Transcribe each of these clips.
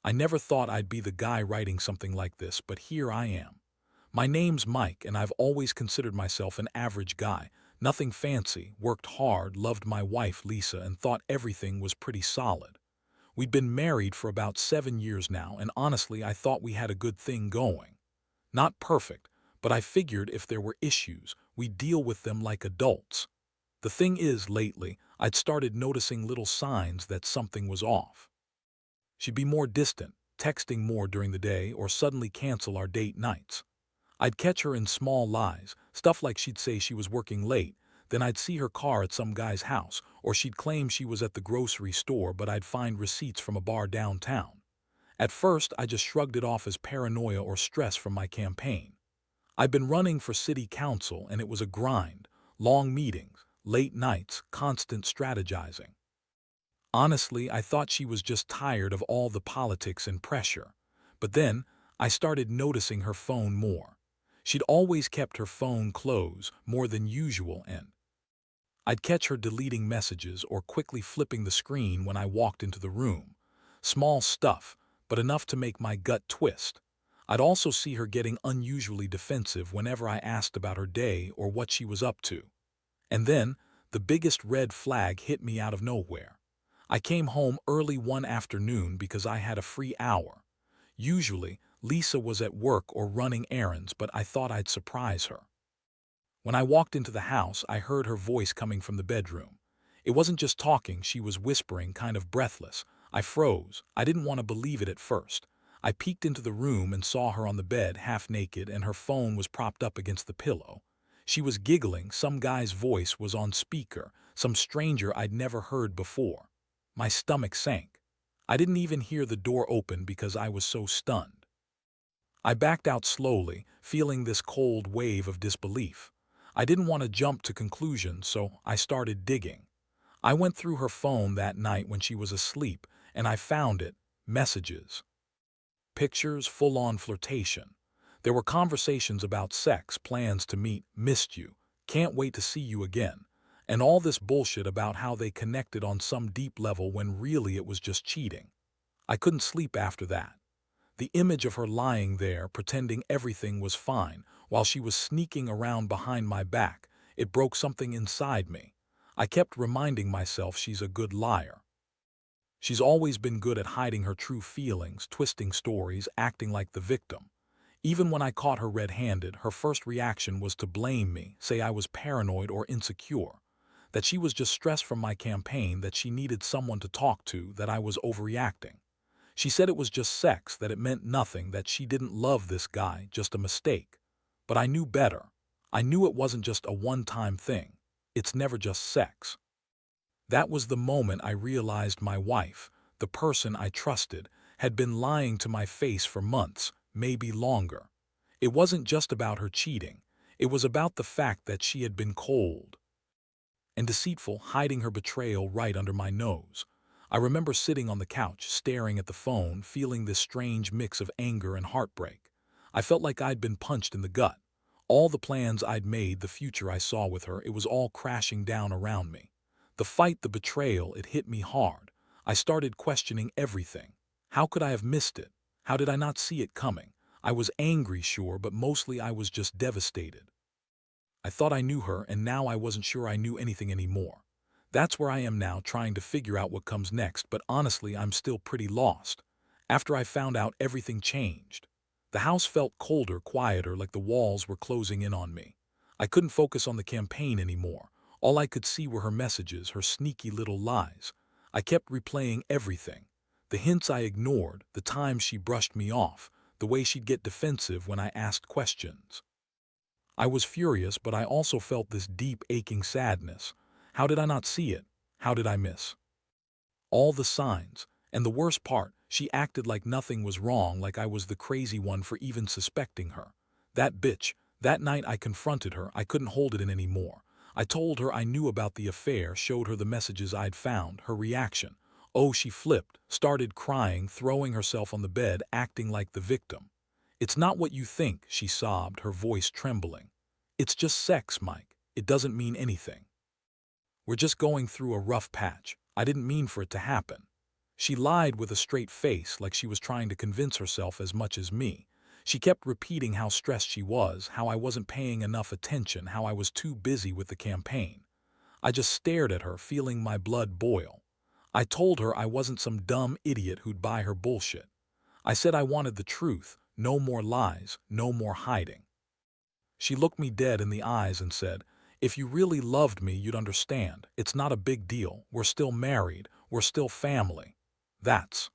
I never thought I'd be the guy writing something like this, but here I am. My name's Mike, and I've always considered myself an average guy. Nothing fancy, worked hard, loved my wife Lisa, and thought everything was pretty solid. We'd been married for about 7 years now, and honestly, I thought we had a good thing going. Not perfect, but I figured if there were issues, we'd deal with them like adults. The thing is, lately, I'd started noticing little signs that something was off. She'd be more distant, texting more during the day, or suddenly cancel our date nights. I'd catch her in small lies, stuff like she'd say she was working late, then I'd see her car at some guy's house, or she'd claim she was at the grocery store but I'd find receipts from a bar downtown. At first, I just shrugged it off as paranoia or stress from my campaign. I'd been running for city council and it was a grind, long meetings, late nights, constant strategizing. Honestly, I thought she was just tired of all the politics and pressure. But then, I started noticing her phone more. She'd always kept her phone closed more than usual, and I'd catch her deleting messages or quickly flipping the screen when I walked into the room. Small stuff, but enough to make my gut twist. I'd also see her getting unusually defensive whenever I asked about her day or what she was up to. And then, the biggest red flag hit me out of nowhere. I came home early one afternoon because I had a free hour. Usually, Lisa was at work or running errands, but I thought I'd surprise her. When I walked into the house, I heard her voice coming from the bedroom. It wasn't just talking, she was whispering, kind of breathless. I froze. I didn't want to believe it at first. I peeked into the room and saw her on the bed, half naked, and her phone was propped up against the pillow. She was giggling, some guy's voice was on speaker, some stranger I'd never heard before. My stomach sank. I didn't even hear the door open because I was so stunned. I backed out slowly, feeling this cold wave of disbelief. I didn't want to jump to conclusions, so I started digging. I went through her phone that night when she was asleep, and I found it. Messages. Pictures, full-on flirtation. There were conversations about sex, plans to meet, missed you, can't wait to see you again, and all this bullshit about how they connected on some deep level when really it was just cheating. I couldn't sleep after that. The image of her lying there, pretending everything was fine, while she was sneaking around behind my back, it broke something inside me. I kept reminding myself she's a good liar. She's always been good at hiding her true feelings, twisting stories, acting like the victim. Even when I caught her red-handed, her first reaction was to blame me, say I was paranoid or insecure, that she was just stressed from my campaign, that she needed someone to talk to, that I was overreacting. She said it was just sex, that it meant nothing, that she didn't love this guy, just a mistake. But I knew better. I knew it wasn't just a one-time thing. It's never just sex. That was the moment I realized my wife, the person I trusted, had been lying to my face for months, maybe longer. It wasn't just about her cheating. It was about the fact that she had been cold and deceitful, hiding her betrayal right under my nose. I remember sitting on the couch, staring at the phone, feeling this strange mix of anger and heartbreak. I felt like I'd been punched in the gut. All the plans I'd made, the future I saw with her, it was all crashing down around me. The fight, the betrayal, it hit me hard. I started questioning everything. How could I have missed it? How did I not see it coming? I was angry, sure, but mostly I was just devastated. I thought I knew her, and now I wasn't sure I knew anything anymore. That's where I am now, trying to figure out what comes next, but honestly, I'm still pretty lost. After I found out, everything changed. The house felt colder, quieter, like the walls were closing in on me. I couldn't focus on the campaign anymore. All I could see were her messages, her sneaky little lies. I kept replaying everything. The hints I ignored, the times she brushed me off, the way she'd get defensive when I asked questions. I was furious, but I also felt this deep, aching sadness. How did I not see it? How did I miss all the signs? And the worst part, she acted like nothing was wrong, like I was the crazy one for even suspecting her. That bitch. That night I confronted her. I couldn't hold it in anymore. I told her I knew about the affair, showed her the messages I'd found. Her reaction. Oh, she flipped, started crying, throwing herself on the bed, acting like the victim. "It's not what you think," she sobbed, her voice trembling. "It's just sex, Mike. It doesn't mean anything. We're just going through a rough patch. I didn't mean for it to happen." She lied with a straight face like she was trying to convince herself as much as me. She kept repeating how stressed she was, how I wasn't paying enough attention, how I was too busy with the campaign. I just stared at her, feeling my blood boil. I told her I wasn't some dumb idiot who'd buy her bullshit. I said I wanted the truth, no more lies, no more hiding. She looked me dead in the eyes and said, "If you really loved me, you'd understand. It's not a big deal. We're still married. We're still family." That's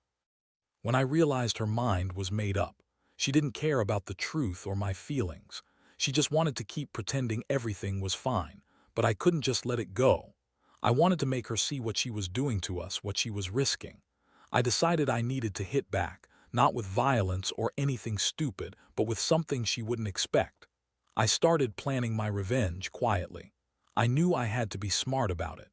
when I realized her mind was made up. She didn't care about the truth or my feelings. She just wanted to keep pretending everything was fine, but I couldn't just let it go. I wanted to make her see what she was doing to us, what she was risking. I decided I needed to hit back, not with violence or anything stupid, but with something she wouldn't expect. I started planning my revenge quietly. I knew I had to be smart about it.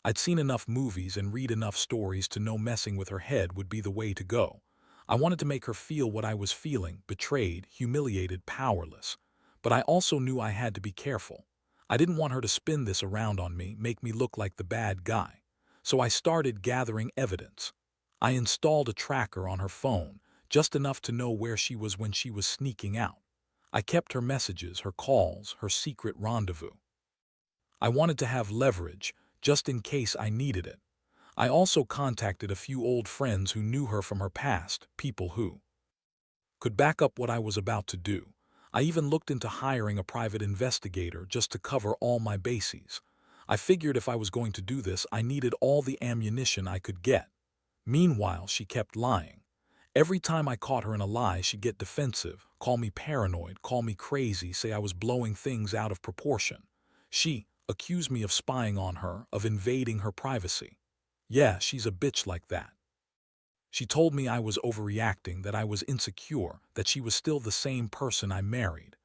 I'd seen enough movies and read enough stories to know messing with her head would be the way to go. I wanted to make her feel what I was feeling, betrayed, humiliated, powerless. But I also knew I had to be careful. I didn't want her to spin this around on me, make me look like the bad guy. So I started gathering evidence. I installed a tracker on her phone, just enough to know where she was when she was sneaking out. I kept her messages, her calls, her secret rendezvous. I wanted to have leverage, just in case I needed it. I also contacted a few old friends who knew her from her past, people who could back up what I was about to do. I even looked into hiring a private investigator just to cover all my bases. I figured if I was going to do this, I needed all the ammunition I could get. Meanwhile, she kept lying. Every time I caught her in a lie, she'd get defensive, call me paranoid, call me crazy, say I was blowing things out of proportion. She accused me of spying on her, of invading her privacy. Yeah, she's a bitch like that. She told me I was overreacting, that I was insecure, that she was still the same person I married.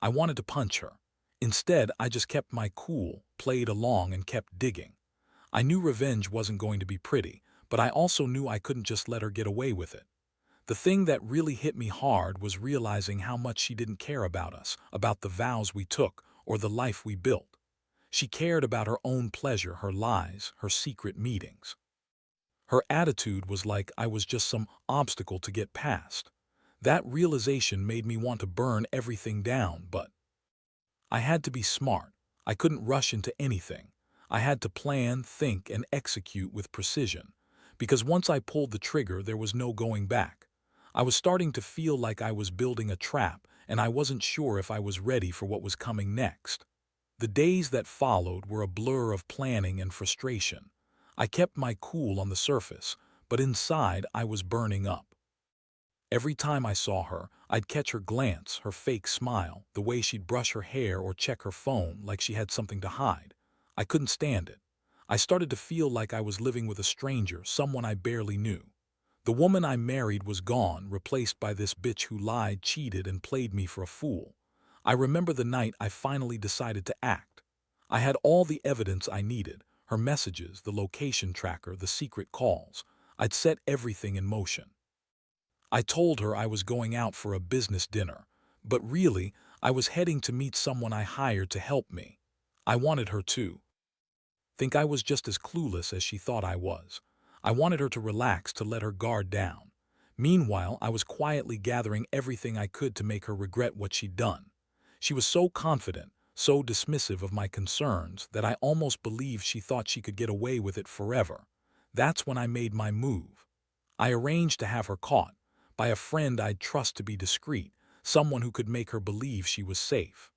I wanted to punch her. Instead, I just kept my cool, played along, and kept digging. I knew revenge wasn't going to be pretty, but I also knew I couldn't just let her get away with it. The thing that really hit me hard was realizing how much she didn't care about us, about the vows we took, or the life we built. She cared about her own pleasure, her lies, her secret meetings. Her attitude was like I was just some obstacle to get past. That realization made me want to burn everything down, but I had to be smart. I couldn't rush into anything. I had to plan, think, and execute with precision. Because once I pulled the trigger, there was no going back. I was starting to feel like I was building a trap, and I wasn't sure if I was ready for what was coming next. The days that followed were a blur of planning and frustration. I kept my cool on the surface, but inside I was burning up. Every time I saw her, I'd catch her glance, her fake smile, the way she'd brush her hair or check her phone like she had something to hide. I couldn't stand it. I started to feel like I was living with a stranger, someone I barely knew. The woman I married was gone, replaced by this bitch who lied, cheated, and played me for a fool. I remember the night I finally decided to act. I had all the evidence I needed, her messages, the location tracker, the secret calls. I'd set everything in motion. I told her I was going out for a business dinner, but really, I was heading to meet someone I hired to help me. I wanted her to think I was just as clueless as she thought I was. I wanted her to relax, to let her guard down. Meanwhile, I was quietly gathering everything I could to make her regret what she'd done. She was so confident, so dismissive of my concerns, that I almost believed she thought she could get away with it forever. That's when I made my move. I arranged to have her caught, by a friend I'd trust to be discreet, someone who could make her believe she was safe.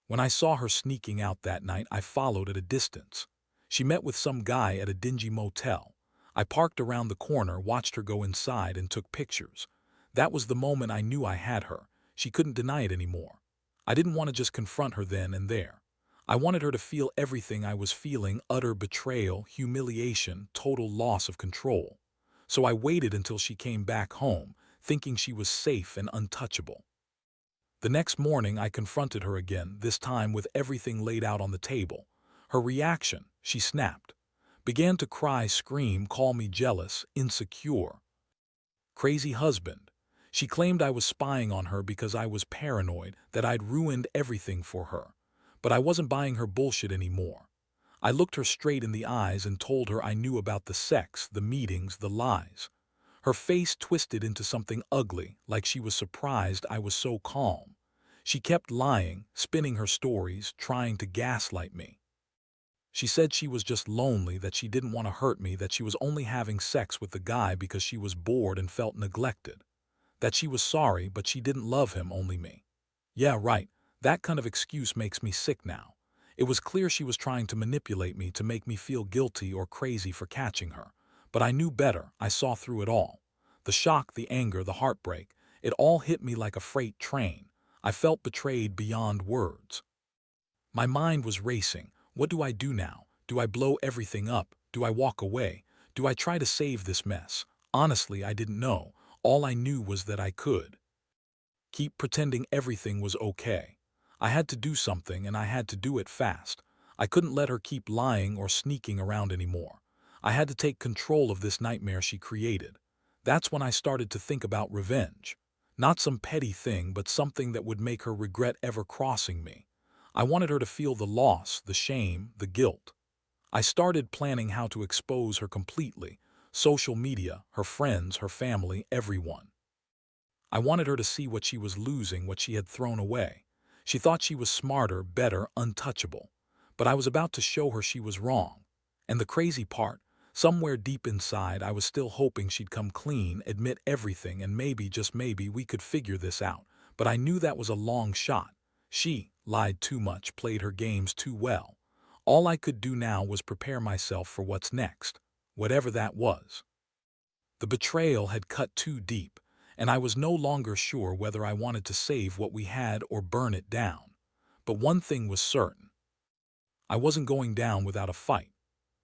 When I saw her sneaking out that night, I followed at a distance. She met with some guy at a dingy motel. I parked around the corner, watched her go inside, and took pictures. That was the moment I knew I had her. She couldn't deny it anymore. I didn't want to just confront her then and there. I wanted her to feel everything I was feeling: utter betrayal, humiliation, total loss of control. So I waited until she came back home, thinking she was safe and untouchable. The next morning I confronted her again, this time with everything laid out on the table. Her reaction: she snapped. Began to cry, scream, call me jealous, insecure, crazy husband. She claimed I was spying on her because I was paranoid, that I'd ruined everything for her. But I wasn't buying her bullshit anymore. I looked her straight in the eyes and told her I knew about the sex, the meetings, the lies. Her face twisted into something ugly, like she was surprised I was so calm. She kept lying, spinning her stories, trying to gaslight me. She said she was just lonely, that she didn't want to hurt me, that she was only having sex with the guy because she was bored and felt neglected. That she was sorry, but she didn't love him, only me. Yeah, right. That kind of excuse makes me sick now. It was clear she was trying to manipulate me to make me feel guilty or crazy for catching her. But I knew better. I saw through it all. The shock, the anger, the heartbreak, it all hit me like a freight train. I felt betrayed beyond words. My mind was racing. What do I do now? Do I blow everything up? Do I walk away? Do I try to save this mess? Honestly, I didn't know. All I knew was that I could keep pretending everything was okay. I had to do something, and I had to do it fast. I couldn't let her keep lying or sneaking around anymore. I had to take control of this nightmare she created. That's when I started to think about revenge. Not some petty thing, but something that would make her regret ever crossing me. I wanted her to feel the loss, the shame, the guilt. I started planning how to expose her completely. Social media, her friends, her family, everyone. I wanted her to see what she was losing, what she had thrown away. She thought she was smarter, better, untouchable. But I was about to show her she was wrong. And the crazy part, somewhere deep inside, I was still hoping she'd come clean, admit everything, and maybe, just maybe, we could figure this out. But I knew that was a long shot. She lied too much, played her games too well. All I could do now was prepare myself for what's next, whatever that was. The betrayal had cut too deep, and I was no longer sure whether I wanted to save what we had or burn it down. But one thing was certain. I wasn't going down without a fight.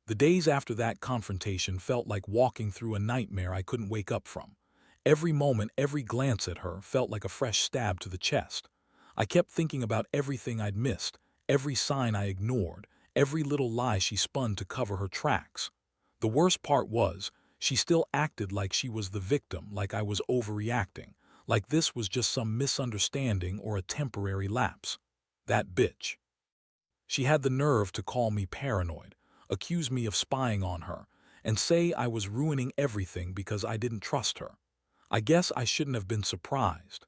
The days after that confrontation felt like walking through a nightmare I couldn't wake up from. Every moment, every glance at her felt like a fresh stab to the chest. I kept thinking about everything I'd missed, every sign I ignored, every little lie she spun to cover her tracks. The worst part was, she still acted like she was the victim, like I was overreacting, like this was just some misunderstanding or a temporary lapse. That bitch. She had the nerve to call me paranoid, accuse me of spying on her, and say I was ruining everything because I didn't trust her. I guess I shouldn't have been surprised.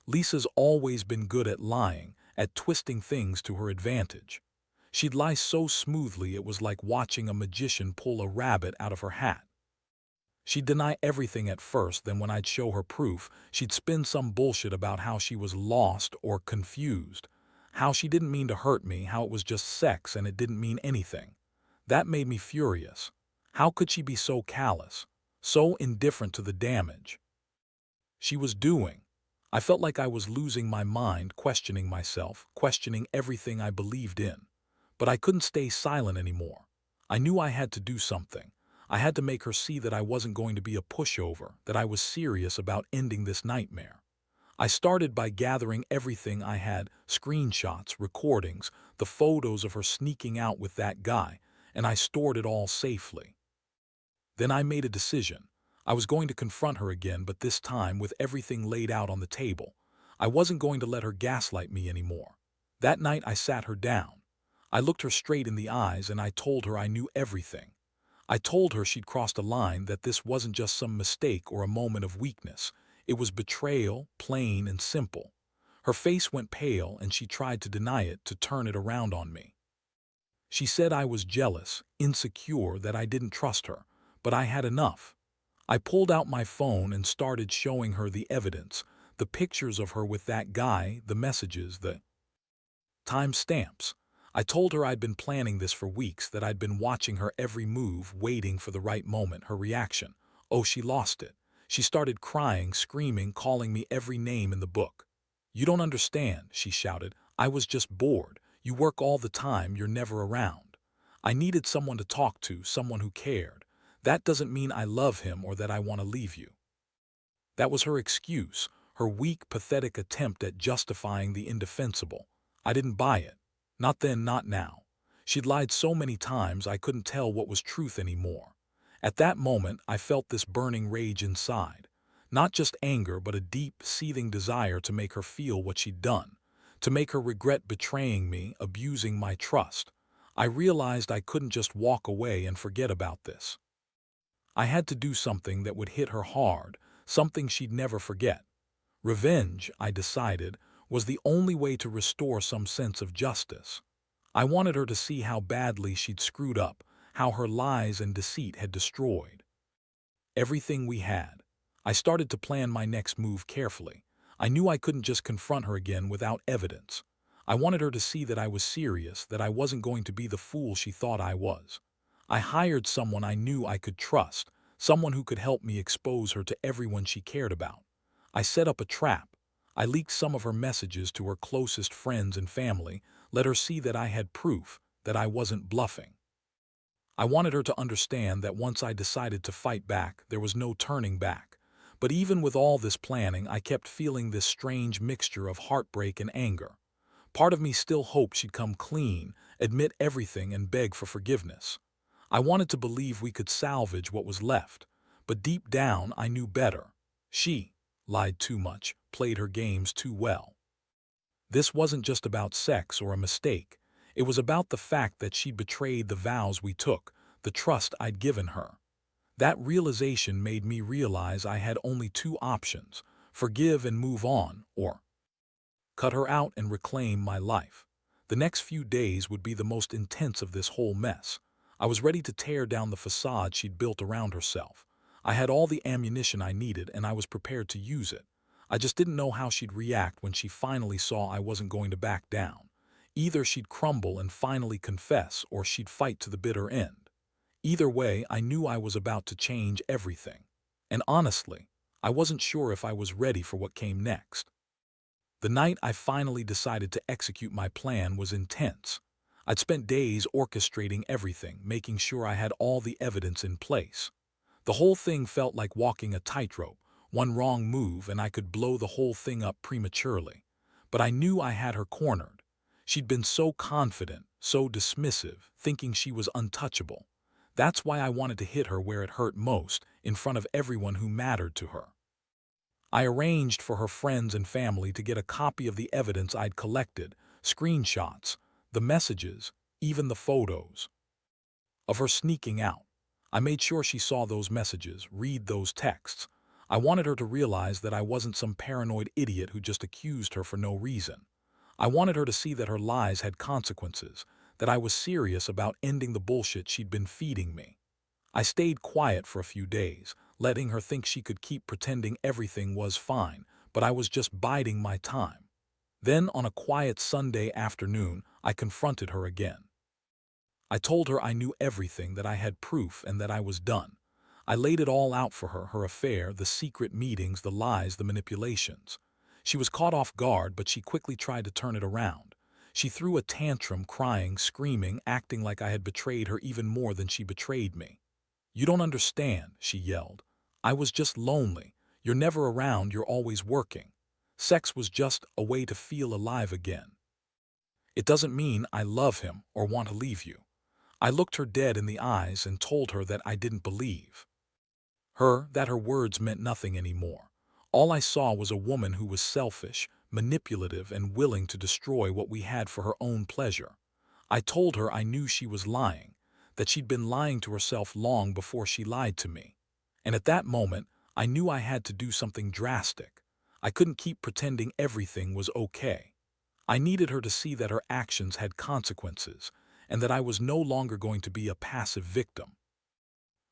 Lisa's always been good at lying, at twisting things to her advantage. She'd lie so smoothly it was like watching a magician pull a rabbit out of her hat. She'd deny everything at first, then when I'd show her proof, she'd spin some bullshit about how she was lost or confused, how she didn't mean to hurt me, how it was just sex and it didn't mean anything. That made me furious. How could she be so callous, so indifferent to the damage she was doing? I felt like I was losing my mind, questioning myself, questioning everything I believed in. But I couldn't stay silent anymore. I knew I had to do something. I had to make her see that I wasn't going to be a pushover, that I was serious about ending this nightmare. I started by gathering everything I had, screenshots, recordings, the photos of her sneaking out with that guy, and I stored it all safely. Then I made a decision. I was going to confront her again, but this time with everything laid out on the table. I wasn't going to let her gaslight me anymore. That night I sat her down. I looked her straight in the eyes and I told her I knew everything. I told her she'd crossed a line, that this wasn't just some mistake or a moment of weakness. It was betrayal, plain and simple. Her face went pale and she tried to deny it, to turn it around on me. She said I was jealous, insecure, that I didn't trust her, but I had enough. I pulled out my phone and started showing her the evidence, the pictures of her with that guy, the messages, the timestamps. I told her I'd been planning this for weeks, that I'd been watching her every move, waiting for the right moment, her reaction. Oh, she lost it. She started crying, screaming, calling me every name in the book. "You don't understand," she shouted. "I was just bored. You work all the time, you're never around. I needed someone to talk to, someone who cared. That doesn't mean I love him or that I want to leave you." That was her excuse, her weak, pathetic attempt at justifying the indefensible. I didn't buy it. Not then, not now. She'd lied so many times I couldn't tell what was truth anymore. At that moment, I felt this burning rage inside. Not just anger, but a deep, seething desire to make her feel what she'd done, to make her regret betraying me, abusing my trust. I realized I couldn't just walk away and forget about this. I had to do something that would hit her hard, something she'd never forget. Revenge, I decided, was the only way to restore some sense of justice. I wanted her to see how badly she'd screwed up, how her lies and deceit had destroyed everything we had. I started to plan my next move carefully. I knew I couldn't just confront her again without evidence. I wanted her to see that I was serious, that I wasn't going to be the fool she thought I was. I hired someone I knew I could trust, someone who could help me expose her to everyone she cared about. I set up a trap. I leaked some of her messages to her closest friends and family, let her see that I had proof, that I wasn't bluffing. I wanted her to understand that once I decided to fight back, there was no turning back. But even with all this planning, I kept feeling this strange mixture of heartbreak and anger. Part of me still hoped she'd come clean, admit everything, and beg for forgiveness. I wanted to believe we could salvage what was left, but deep down I knew better. She lied too much, played her games too well. This wasn't just about sex or a mistake. It was about the fact that she'd betrayed the vows we took, the trust I'd given her. That realization made me realize I had only two options: forgive and move on, or cut her out and reclaim my life. The next few days would be the most intense of this whole mess. I was ready to tear down the facade she'd built around herself. I had all the ammunition I needed, and I was prepared to use it. I just didn't know how she'd react when she finally saw I wasn't going to back down. Either she'd crumble and finally confess, or she'd fight to the bitter end. Either way, I knew I was about to change everything. And honestly, I wasn't sure if I was ready for what came next. The night I finally decided to execute my plan was intense. I'd spent days orchestrating everything, making sure I had all the evidence in place. The whole thing felt like walking a tightrope. One wrong move and I could blow the whole thing up prematurely. But I knew I had her cornered. She'd been so confident, so dismissive, thinking she was untouchable. That's why I wanted to hit her where it hurt most, in front of everyone who mattered to her. I arranged for her friends and family to get a copy of the evidence I'd collected, screenshots, the messages, even the photos of her sneaking out. I made sure she saw those messages, read those texts. I wanted her to realize that I wasn't some paranoid idiot who just accused her for no reason. I wanted her to see that her lies had consequences, that I was serious about ending the bullshit she'd been feeding me. I stayed quiet for a few days, letting her think she could keep pretending everything was fine, but I was just biding my time. Then, on a quiet Sunday afternoon, I confronted her again. I told her I knew everything, that I had proof, and that I was done. I laid it all out for her, her affair, the secret meetings, the lies, the manipulations. She was caught off guard, but she quickly tried to turn it around. She threw a tantrum, crying, screaming, acting like I had betrayed her even more than she betrayed me. "You don't understand," she yelled. "I was just lonely. You're never around, you're always working. Sex was just a way to feel alive again. It doesn't mean I love him or want to leave you." I looked her dead in the eyes and told her that I didn't believe her, that her words meant nothing anymore. All I saw was a woman who was selfish, manipulative, and willing to destroy what we had for her own pleasure. I told her I knew she was lying, that she'd been lying to herself long before she lied to me. And at that moment, I knew I had to do something drastic. I couldn't keep pretending everything was okay. I needed her to see that her actions had consequences, and that I was no longer going to be a passive victim.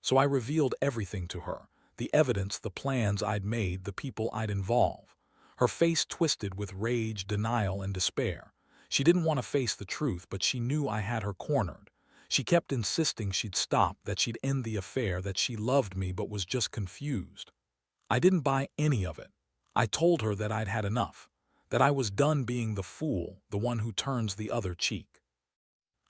So I revealed everything to her: the evidence, the plans I'd made, the people I'd involved. Her face twisted with rage, denial, and despair. She didn't want to face the truth, but she knew I had her cornered. She kept insisting she'd stop, that she'd end the affair, that she loved me but was just confused. I didn't buy any of it. I told her that I'd had enough, that I was done being the fool, the one who turns the other cheek.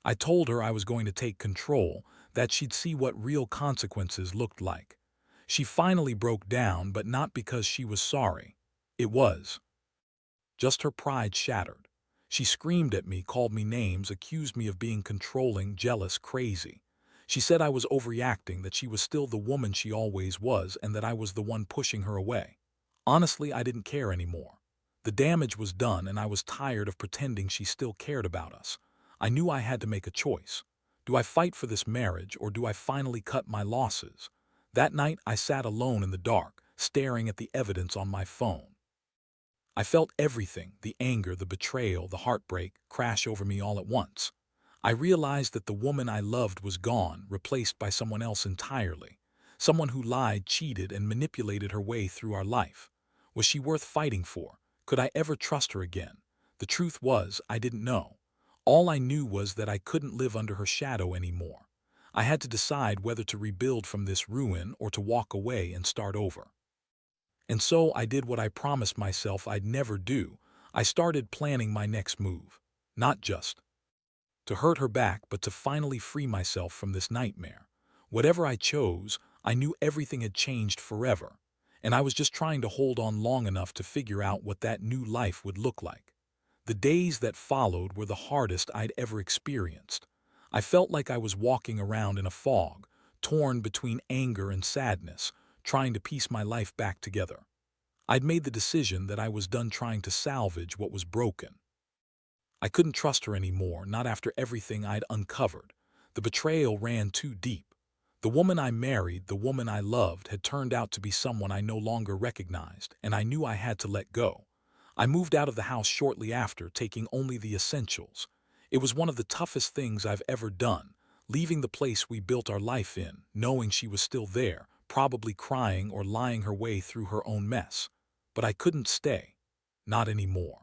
I told her I was going to take control, that she'd see what real consequences looked like. She finally broke down, but not because she was sorry. It was just her pride shattered. She screamed at me, called me names, accused me of being controlling, jealous, crazy. She said I was overreacting, that she was still the woman she always was, and that I was the one pushing her away. Honestly, I didn't care anymore. The damage was done, and I was tired of pretending she still cared about us. I knew I had to make a choice. Do I fight for this marriage or do I finally cut my losses? That night, I sat alone in the dark, staring at the evidence on my phone. I felt everything, the anger, the betrayal, the heartbreak, crash over me all at once. I realized that the woman I loved was gone, replaced by someone else entirely. Someone who lied, cheated, and manipulated her way through our life. Was she worth fighting for? Could I ever trust her again? The truth was, I didn't know. All I knew was that I couldn't live under her shadow anymore. I had to decide whether to rebuild from this ruin or to walk away and start over. And so I did what I promised myself I'd never do. I started planning my next move. Not just to hurt her back, but to finally free myself from this nightmare. Whatever I chose, I knew everything had changed forever, and I was just trying to hold on long enough to figure out what that new life would look like. The days that followed were the hardest I'd ever experienced. I felt like I was walking around in a fog, torn between anger and sadness, trying to piece my life back together. I'd made the decision that I was done trying to salvage what was broken. I couldn't trust her anymore, not after everything I'd uncovered. The betrayal ran too deep. The woman I married, the woman I loved, had turned out to be someone I no longer recognized, and I knew I had to let go. I moved out of the house shortly after, taking only the essentials. It was one of the toughest things I've ever done, leaving the place we built our life in, knowing she was still there, probably crying or lying her way through her own mess. But I couldn't stay. Not anymore.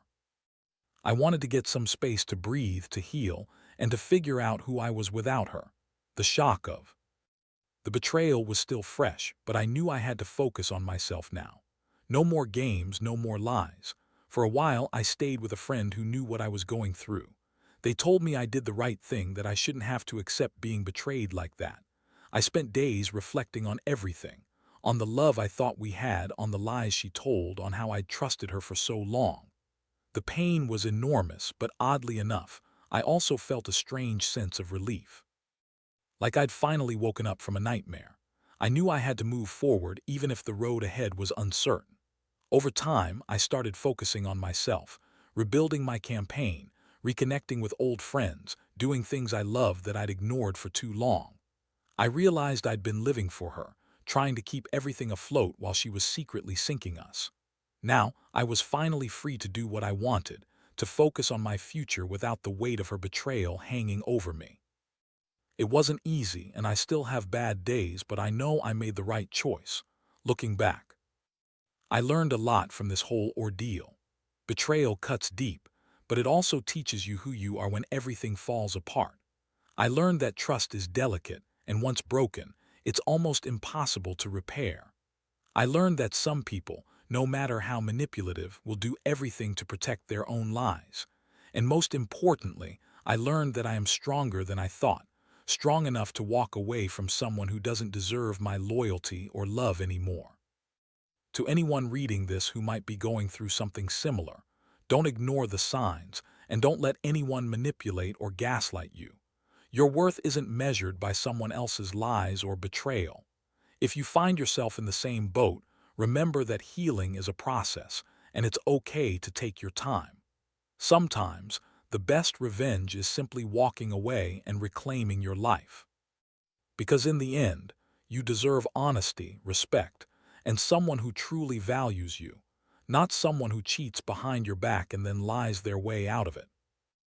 I wanted to get some space to breathe, to heal, and to figure out who I was without her. The shock of the betrayal was still fresh, but I knew I had to focus on myself now. No more games, no more lies. For a while, I stayed with a friend who knew what I was going through. They told me I did the right thing, that I shouldn't have to accept being betrayed like that. I spent days reflecting on everything, on the love I thought we had, on the lies she told, on how I'd trusted her for so long. The pain was enormous, but oddly enough, I also felt a strange sense of relief. Like I'd finally woken up from a nightmare. I knew I had to move forward even if the road ahead was uncertain. Over time, I started focusing on myself, rebuilding my campaign, reconnecting with old friends, doing things I loved that I'd ignored for too long. I realized I'd been living for her, trying to keep everything afloat while she was secretly sinking us. Now, I was finally free to do what I wanted, to focus on my future without the weight of her betrayal hanging over me. It wasn't easy, and I still have bad days, but I know I made the right choice. Looking back, I learned a lot from this whole ordeal. Betrayal cuts deep, but it also teaches you who you are when everything falls apart. I learned that trust is delicate, and once broken, it's almost impossible to repair. I learned that some people, no matter how manipulative, will do everything to protect their own lives. And most importantly, I learned that I am stronger than I thought, strong enough to walk away from someone who doesn't deserve my loyalty or love anymore. To anyone reading this who might be going through something similar, don't ignore the signs, and don't let anyone manipulate or gaslight you. Your worth isn't measured by someone else's lies or betrayal. If you find yourself in the same boat, remember that healing is a process, and it's okay to take your time. Sometimes, the best revenge is simply walking away and reclaiming your life. Because in the end, you deserve honesty, respect, and someone who truly values you, not someone who cheats behind your back and then lies their way out of it.